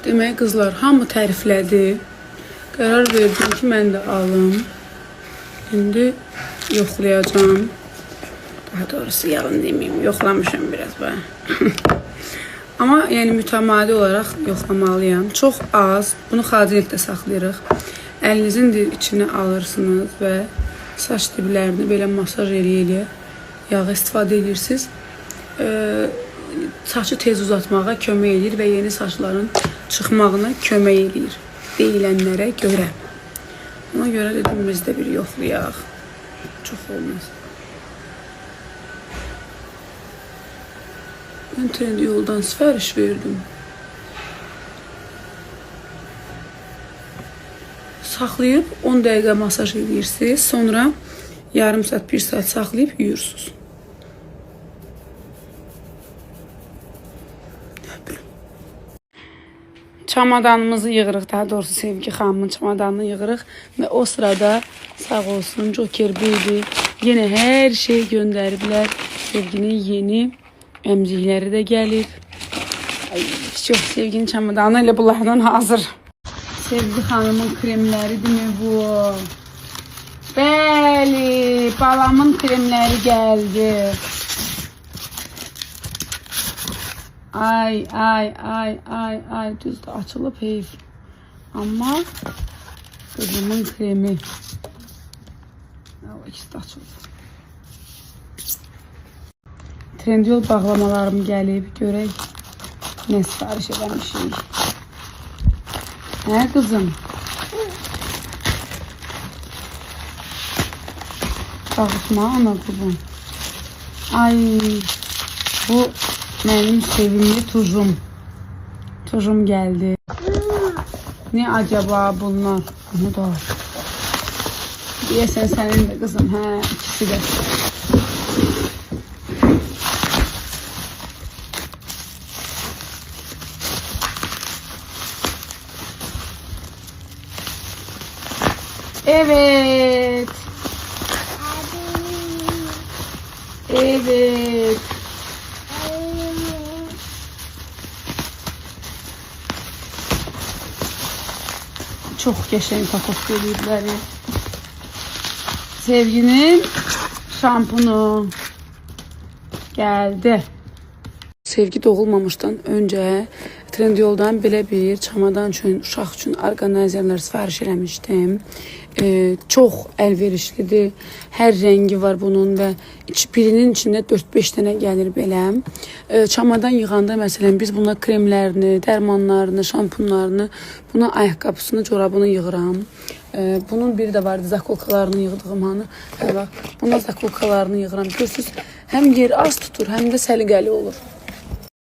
Demək qızlar, hamı təriflədi. Qərar verdim ki, mən də alım. İndi yoxlayacağım. Daha doğrusu yalan demeyeyim, yoxlamışım biraz ben. Amma yəni mütəmadi olaraq yoxlamalıyam. Çox az, bunu xadilikdə saxlayırıq. Əlinizin içine alırsınız və saç diblərini belə masaj eləyə yağı istifadə edirsiniz. Saçı tez uzatmağa kömək edir və yeni saçların çıxmağına kömək edir deyilənlərə görə. Ona görə dedim biz də bir yoxlayaq. Çox olmaz. Ben Trendyol'dan sipariş verdim. Saxlayıb 10 dəqiqə masaj edirsiniz. Sonra yarım saat, 1 saat saxlayıb yuyursunuz. Çamadanımızı yığırıq, daha doğrusu Sevgi xanımın çamadanını yığırıq və o sırada sağ olsun Joker Baby yenə hər şey göndəriblər. Sevginin yeni əmcikləri də gəlib. Ay, çox Sevginin çamadanı ilə bunlardan hazır. Sevgi xanımın kremləridir mi bu? Bəli, balamın kremləri gəldi. Ay, ay, ay, ay, ay, düzdür, açılıb heyf. Amma kızımın kremi. İkisi də açılıb. Trendyol bağlamalarım gəlib, görək nə sipariş edəmişik. Hə kızım? Dağıtma ana kızım. Ay, bu benim sevimli tuzum. Tuzum geldi. Ne acaba bunlar? Bunu da al. Diyesen senin de kızım. He, ikisi de. Evet. Evet. Çok geçen takoz gelirler. Sevginin şampunu geldi. Sevgi doğulmamışdan önce Trendyol'dan belə bir çamadan üçün, uşaq üçün orqanizerlər sifariş eləmişdim. Çox əlverişlidir. Hər rəngi var bunun və birinin içində 4-5 dənə gəlir belə. Çamadan yığanda məsələn biz buna kremlərini, dərmanlarını, şampunlarını, buna ayaqqabısını, corabını yığıram. Bunun biri də vardı, zakolkalarını yığdığım hanı. Buna zakolkalarını yığıram. Görürsünüz, həm yer az tutur, həm də səliqəli olur.